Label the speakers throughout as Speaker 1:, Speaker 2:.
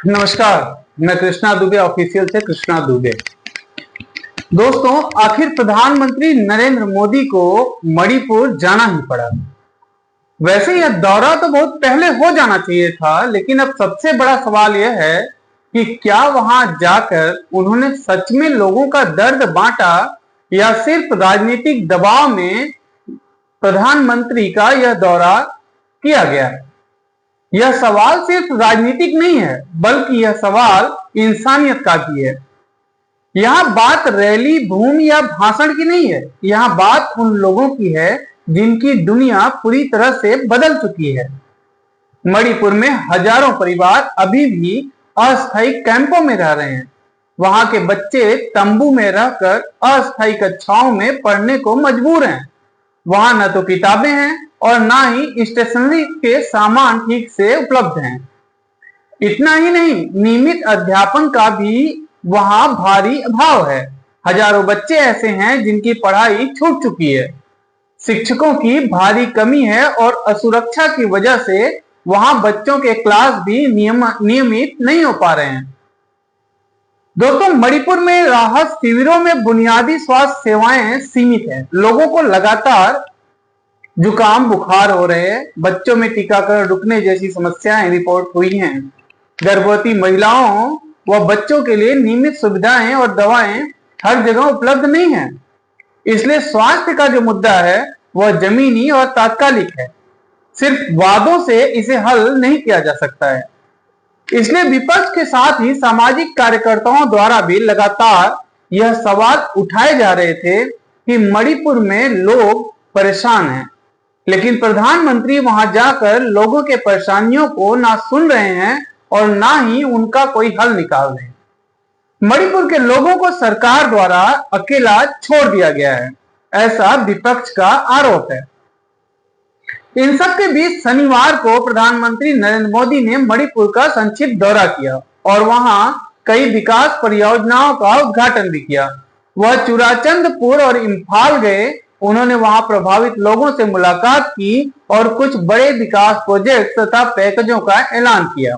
Speaker 1: नमस्कार। मैं कृष्णा दुबे ऑफिशियल से कृष्णा दुबे। दोस्तों, आखिर प्रधानमंत्री नरेंद्र मोदी को मणिपुर जाना ही पड़ा। वैसे यह दौरा तो बहुत पहले हो जाना चाहिए था, लेकिन अब सबसे बड़ा सवाल यह है कि क्या वहां जाकर उन्होंने सच में लोगों का दर्द बांटा या सिर्फ राजनीतिक दबाव में प्रधानमंत्री का यह दौरा किया गया। यह सवाल सिर्फ राजनीतिक नहीं है, बल्कि यह सवाल इंसानियत का भी है। यहां बात रैली, भूमि या भाषण की नहीं है। यहां बात उन लोगों की है जिनकी दुनिया पूरी तरह से बदल चुकी है। मणिपुर में हजारों परिवार अभी भी अस्थायी कैंपों में रह रहे हैं। वहां के बच्चे तंबू में रहकर अस्थायी कक्षाओं में पढ़ने को मजबूर हैं। वहां न तो किताबें हैं और ना ही स्टेशनरी के सामान ठीक से उपलब्ध हैं। इतना ही नहीं, नियमित अध्यापन का भी वहां भारी अभाव है। हजारों बच्चे ऐसे हैं जिनकी पढ़ाई छूट चुकी है। शिक्षकों की भारी कमी है और असुरक्षा की वजह से वहां बच्चों के क्लास भी नियमित नहीं हो पा रहे हैं। दोस्तों, मणिपुर में राहत शिविरों में बुनियादी स्वास्थ्य सेवाएं सीमित हैं। लोगों को लगातार जुकाम, बुखार हो रहे हैं। बच्चों में टीकाकरण रुकने जैसी समस्याएं रिपोर्ट हुई हैं। गर्भवती महिलाओं व बच्चों के लिए नियमित सुविधाएं और दवाएं हर जगह उपलब्ध नहीं है। इसलिए स्वास्थ्य का जो मुद्दा है वह जमीनी और तात्कालिक है। सिर्फ वादों से इसे हल नहीं किया जा सकता है। इसलिए विपक्ष के साथ ही सामाजिक कार्यकर्ताओं द्वारा भी लगातार यह सवाल उठाए जा रहे थे कि मणिपुर में लोग परेशान हैं, लेकिन प्रधानमंत्री वहां जाकर लोगों के परेशानियों को ना सुन रहे हैं और ना ही उनका कोई हल निकाल रहे हैं। मणिपुर के लोगों को सरकार द्वारा अकेला छोड़ दिया गया है, ऐसा विपक्ष का आरोप है। इन सब के बीच शनिवार को प्रधानमंत्री नरेंद्र मोदी ने मणिपुर का संक्षिप्त दौरा किया और वहां कई विकास परियोजनाओं का उद्घाटन भी किया। वह चुराचंदपुर और इम्फाल गए। उन्होंने वहां प्रभावित लोगों से मुलाकात की और कुछ बड़े विकास प्रोजेक्ट तथा पैकेजों का ऐलान किया।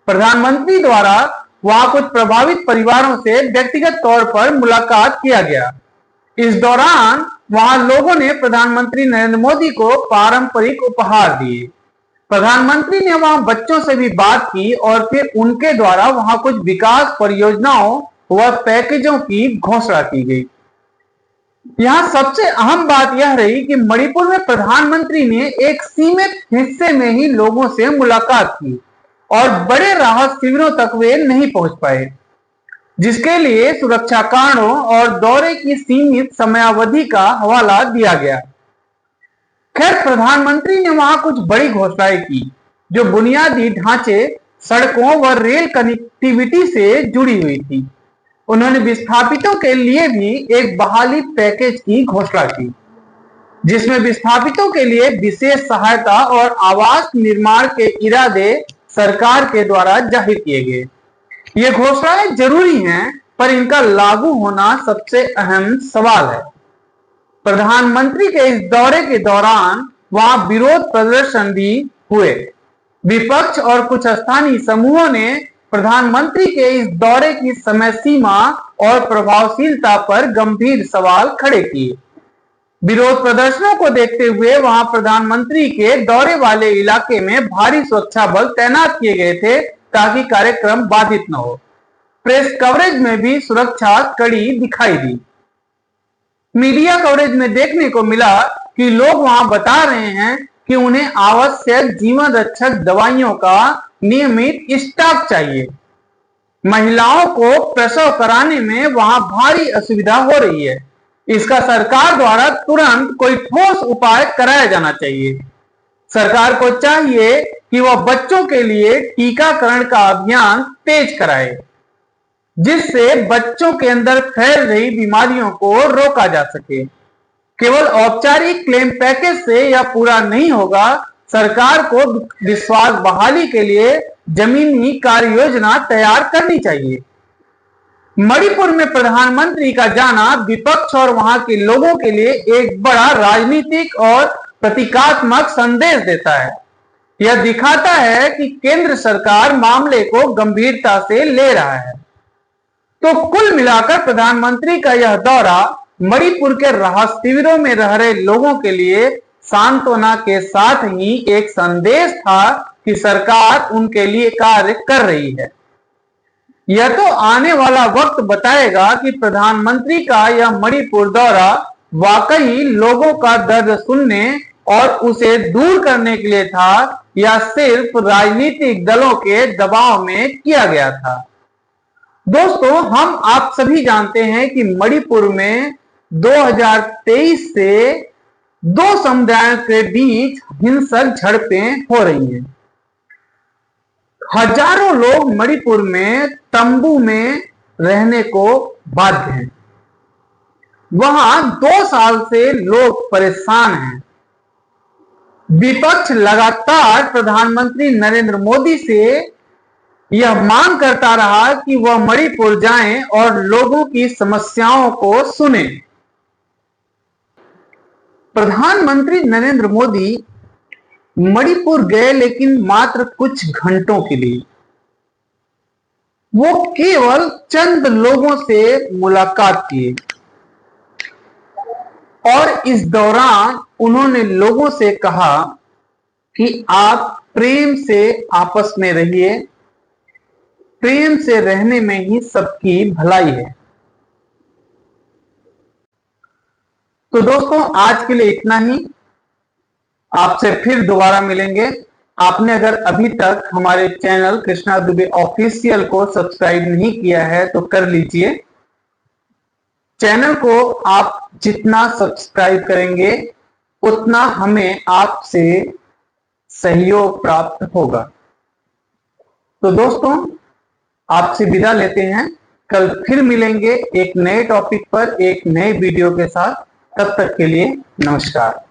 Speaker 1: प्रधानमंत्री द्वारा वहां कुछ प्रभावित परिवारों से व्यक्तिगत तौर पर मुलाकात किया गया। इस दौरान वहां लोगों ने प्रधानमंत्री नरेंद्र मोदी को पारंपरिक उपहार दिए। प्रधानमंत्री ने वहां बच्चों से भी बात की और फिर उनके द्वारा वहां कुछ विकास परियोजनाओं व पैकेजों की घोषणा की गई। यहां सबसे अहम बात यह रही कि मणिपुर में प्रधानमंत्री ने एक सीमित हिस्से में ही लोगों से मुलाकात की और बड़े राहत शिविरों तक वे नहीं पहुंच पाए, जिसके लिए सुरक्षा कारणों और दौरे की सीमित समयावधि का हवाला दिया गया। खैर, प्रधानमंत्री ने वहां कुछ बड़ी घोषणाएं की जो बुनियादी ढांचे, सड़कों व रेल कनेक्टिविटी से जुड़ी हुई थी। उन्होंने विस्थापितों के लिए भी एक बहाली पैकेज की घोषणा की, जिसमें विस्थापितों के लिए विशेष सहायता और आवास निर्माण के इरादे सरकार के द्वारा जाहिर किए गए। ये घोषणाएं जरूरी हैं, पर इनका लागू होना सबसे अहम सवाल है। प्रधानमंत्री के इस दौरे के दौरान वहां विरोध प्रदर्शन भी हुए। विपक्ष और कुछ स्थानीय समूहों ने प्रधानमंत्री के इस दौरे की समय सीमा और प्रभावशीलता पर गंभीर सवाल खड़े किए। विरोध प्रदर्शनों को देखते हुए वहां प्रधानमंत्री के दौरे वाले इलाके में भारी सुरक्षा बल तैनात किए गए थे ताकि कार्यक्रम बाधित न हो। प्रेस कवरेज में भी सुरक्षा कड़ी दिखाई दी। मीडिया कवरेज में देखने को मिला कि लोग वहां बता रहे हैं कि उन्हें आवश्यक जीवन रक्षक दवाइयों का नियमित स्टॉक चाहिए। महिलाओं को प्रसव कराने में वहां भारी असुविधा हो रही है। इसका सरकार द्वारा तुरंत कोई ठोस उपाय कराया जाना चाहिए। सरकार को चाहिए कि वह बच्चों के लिए टीकाकरण का अभियान तेज कराए, जिससे बच्चों के अंदर फैल रही बीमारियों को रोका जा सके। केवल औपचारिक क्लेम पैकेज से यह पूरा नहीं होगा। सरकार को विश्वास बहाली के लिए जमीनी कार्य योजना तैयार करनी चाहिए। मणिपुर में प्रधानमंत्री का जाना विपक्ष और वहां के लोगों के लिए एक बड़ा राजनीतिक और प्रतीकात्मक संदेश देता है। यह दिखाता है कि केंद्र सरकार मामले को गंभीरता से ले रहा है। तो कुल मिलाकर प्रधानमंत्री का यह दौरा मणिपुर के राहत शिविरों में रह रहे लोगों के लिए सांत्वना के साथ ही एक संदेश था कि सरकार उनके लिए कार्य कर रही है। यह तो आने वाला वक्त बताएगा कि प्रधानमंत्री का यह मणिपुर दौरा वाकई लोगों का दर्द सुनने और उसे दूर करने के लिए था या सिर्फ राजनीतिक दलों के दबाव में किया गया था। दोस्तों, हम आप सभी जानते हैं कि मणिपुर में 2023 से दो समुदायों के बीच हिंसक झड़पें हो रही हैं। हजारों लोग मणिपुर में तंबू में रहने को बाध्य हैं। वहां 2 साल से लोग परेशान हैं। विपक्ष लगातार प्रधानमंत्री नरेंद्र मोदी से यह मांग करता रहा कि वह मणिपुर जाएं और लोगों की समस्याओं को सुनें। प्रधानमंत्री नरेंद्र मोदी मणिपुर गए, लेकिन मात्र कुछ घंटों के लिए। वो केवल चंद लोगों से मुलाकात किए और इस दौरान उन्होंने लोगों से कहा कि आप प्रेम से आपस में रहिए, प्रेम से रहने में ही सबकी भलाई है। तो दोस्तों, आज के लिए इतना ही। आपसे फिर दोबारा मिलेंगे। आपने अगर अभी तक हमारे चैनल कृष्णा दुबे ऑफिशियल को सब्सक्राइब नहीं किया है तो कर लीजिए। चैनल को आप जितना सब्सक्राइब करेंगे उतना हमें आपसे सहयोग प्राप्त होगा। तो दोस्तों, आपसे विदा लेते हैं। कल फिर मिलेंगे एक नए टॉपिक पर, एक नए वीडियो के साथ। तब तक के लिए नमस्कार।